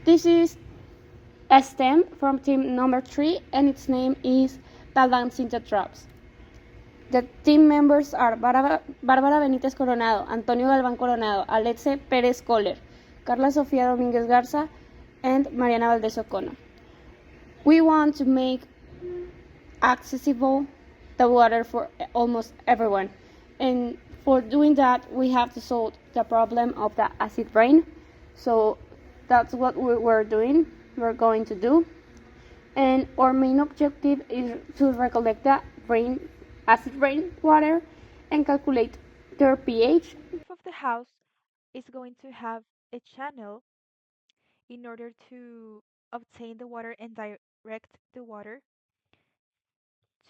This is a stem from team number 3 and its name is Balancing the Drops. The team members are Bárbara Benítez Coronado, Antonio Galván Coronado, Alexe Pérez Kohler, Carla Sofía Domínguez Garza, and Mariana Valdez O'Connor. We want to make accessible the water for almost everyone, and for doing that we have to solve the problem of the acid rain. So that's what we're going to do, and our main objective is to recollect the acid rain water and calculate their pH. Roof of the house is going to have a channel in order to obtain the water and direct the water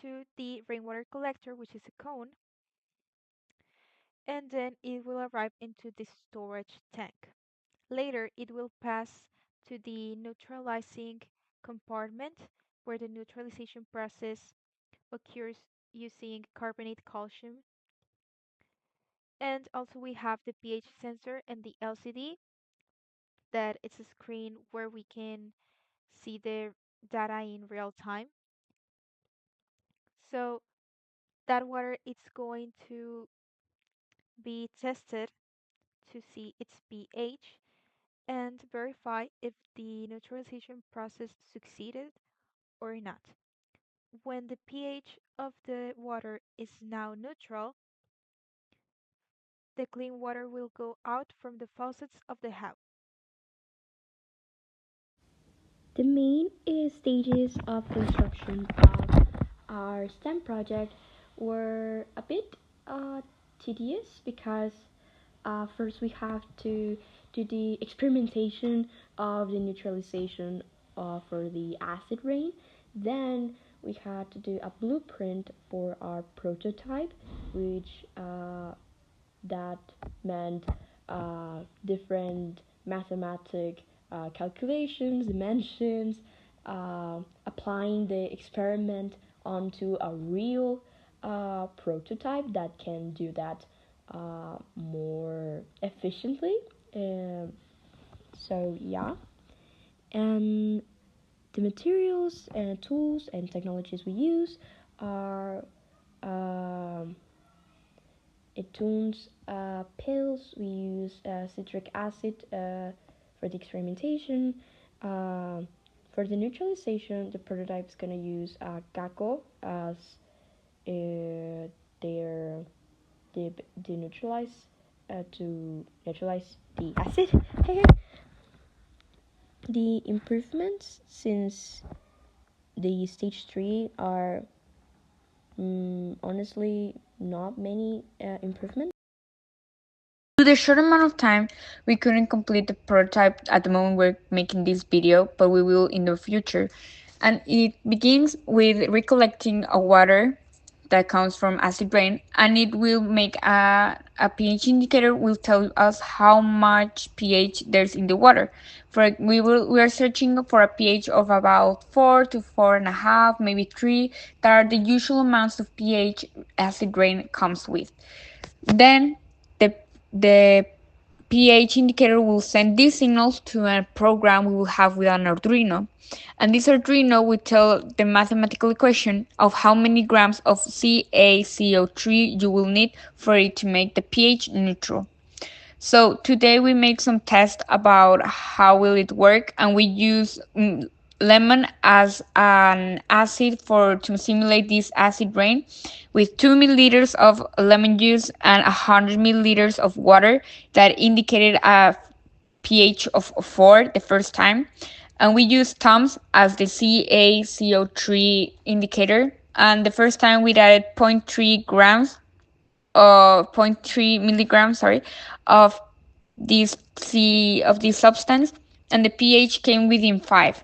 to the rainwater collector, which is a cone, and then it will arrive into the storage tank. Later, it will pass to the neutralizing compartment where the neutralization process occurs using carbonate calcium. And also we have the pH sensor and the LCD, that it's a screen where we can see the data in real time. So that water it's going to be tested to see its pH and verify if the neutralization process succeeded or not. When the pH of the water is now neutral, the clean water will go out from the faucets of the house. The main stages of construction of our STEM project were a bit tedious because first we have to do the experimentation of the neutralization for the acid rain. Then we had to do a blueprint for our prototype, which that meant different mathematic calculations, dimensions, applying the experiment onto a real prototype that can do that more efficiently. So yeah, and the materials and tools and technologies we use are Etunes pills. We use citric acid for the experimentation. For the neutralization, the prototype is going to use GACO as their the neutralize to neutralize the acid. The improvements since the stage 3 are honestly not many improvements. Due to the short amount of time, we couldn't complete the prototype at the moment we're making this video, but we will in the future. And it begins with recollecting a water that comes from acid rain, and it will make a pH indicator will tell us how much pH there's in the water. We are searching for a pH of about 4 to 4.5, maybe 3. That are the usual amounts of pH acid rain comes with. Then the pH indicator will send these signals to a program we will have with an Arduino. And this Arduino will tell the mathematical equation of how many grams of CaCO3 you will need for it to make the pH neutral. So today we make some tests about how will it work, and we use lemon as an acid to simulate this acid rain with 2 milliliters of lemon juice and 100 milliliters of water that indicated a pH of 4 the first time. And we use Tom's as the CaCO3 indicator. And the first time we added 0.3 grams 0.3 milligrams, of this substance, and the pH came within 5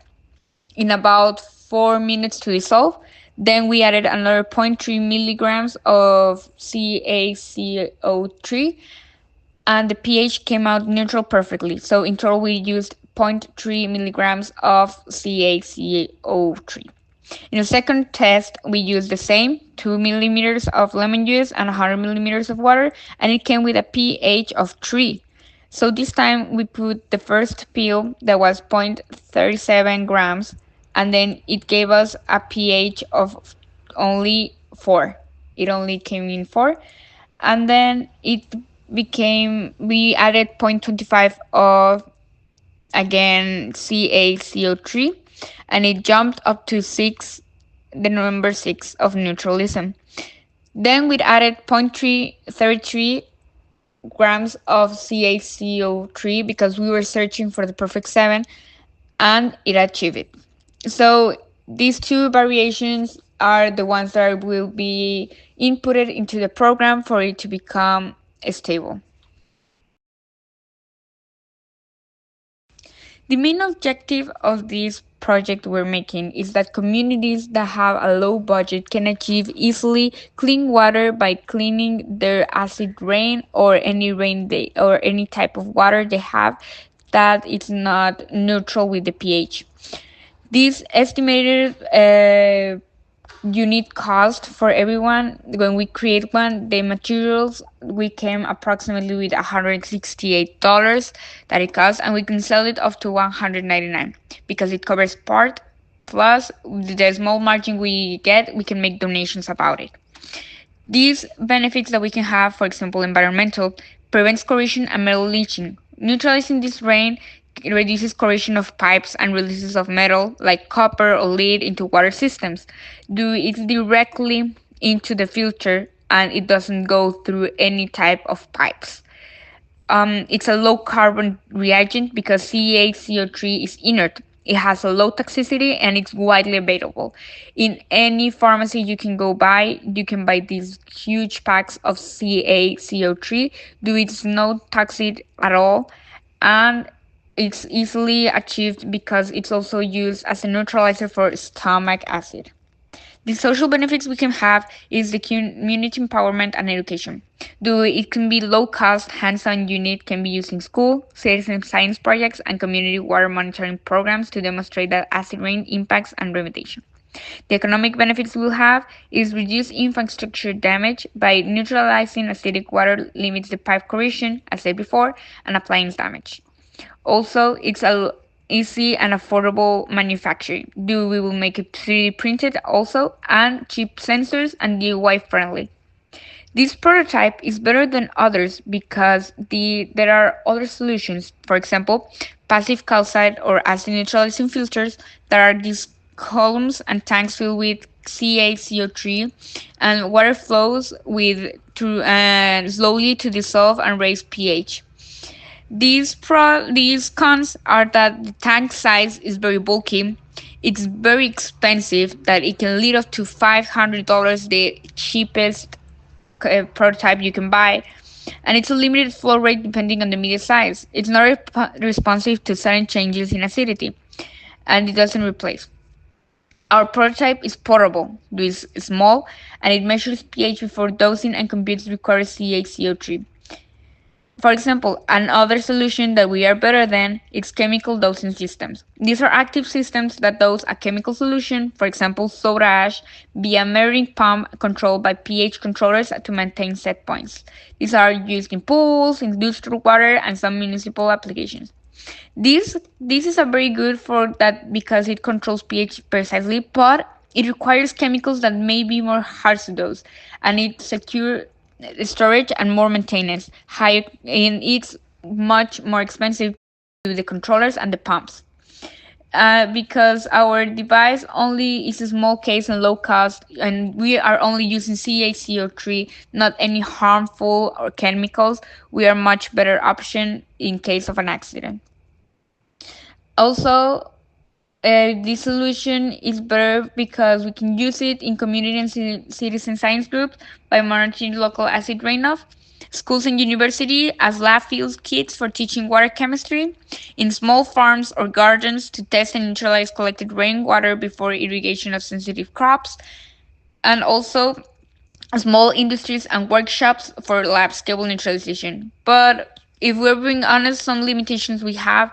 in about 4 minutes to dissolve. Then we added another 0.3 milligrams of CaCO3, and the pH came out neutral perfectly. So in total, we used 0.3 milligrams of CaCO3. In the second test, we used the same 2 millimeters of lemon juice and 100 millimeters of water, and it came with a pH of 3. So this time we put the first pill that was 0.37 grams, and then it gave us a pH of only 4. It only came in 4. And then we added 0.25 of, again, CaCO3, and it jumped up to 6, the number 6 of neutralism. Then we added 0.33 grams of CaCO3 because we were searching for the perfect 7, and it achieved it. So these two variations are the ones that will be inputted into the program for it to become stable. The main objective of this project we're making is that communities that have a low budget can achieve easily clean water by cleaning their acid rain or any or any type of water they have that is not neutral with the pH. This estimated unit cost for everyone, when we create one, the materials, we came approximately with $168 that it costs, and we can sell it up to $199 because it covers part, plus the small margin we get, we can make donations about it. These benefits that we can have, for example, environmental, prevents corrosion and metal leaching. Neutralizing this rain reduces corrosion of pipes and releases of metal like copper or lead into water systems. Do it directly into the filter, and it doesn't go through any type of pipes. It's a low carbon reagent because CaCO3 is inert. It has a low toxicity and it's widely available. In any pharmacy you can buy these huge packs of CaCO3. It's not toxic at all, and it's easily achieved because it's also used as a neutralizer for stomach acid. The social benefits we can have is the community empowerment and education. It can be low cost, hands-on unit, can be used in school, citizen science projects, and community water monitoring programs to demonstrate that acid rain impacts and remediation. The economic benefits we'll have is reduce infrastructure damage by neutralizing acidic water limits the pipe corrosion, as said before, and appliance damage. Also, it's a easy and affordable manufacturing. We will make it 3D printed also, and cheap sensors and DIY friendly. This prototype is better than others because there are other solutions. For example, passive calcite or acid neutralizing filters that are these columns and tanks filled with CaCO3, and water flows slowly to dissolve and raise pH. These cons are that the tank size is very bulky, it's very expensive, that it can lead up to $500, the cheapest prototype you can buy, and it's a limited flow rate depending on the media size. It's not responsive to sudden changes in acidity, and it doesn't replace. Our prototype is portable, it's small, and it measures pH before dosing and computes required CaCO3. For example, another solution that we are better than is chemical dosing systems. These are active systems that dose a chemical solution, for example soda ash, via measuring pump controlled by pH controllers to maintain set points. These are used in pools, industrial water, and some municipal applications. This is a very good for that because it controls pH precisely, but it requires chemicals that may be more hard to dose, and it secure storage and more maintenance. High, and it's much more expensive to the controllers and the pumps. Because our device only is a small case and low cost, and we are only using CaCO3, not any harmful or chemicals, we are much better option in case of an accident. Also, this solution is better because we can use it in community and citizen science groups by monitoring local acid runoff, schools and universities as lab field kits for teaching water chemistry, in small farms or gardens to test and neutralize collected rainwater before irrigation of sensitive crops, and also small industries and workshops for lab scale neutralization. But if we're being honest, some limitations we have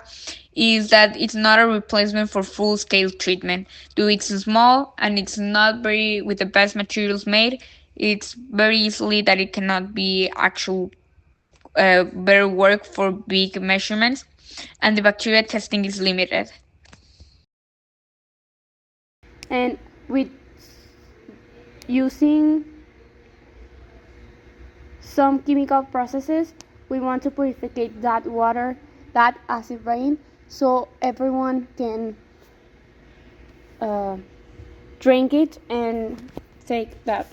is that it's not a replacement for full-scale treatment. It's small and it's not very with the best materials made. It's very easily that it cannot be actual better work for big measurements, and the bacteria testing is limited. And with using some chemical processes, we want to purify that water, that acid rain, so everyone can drink it and take that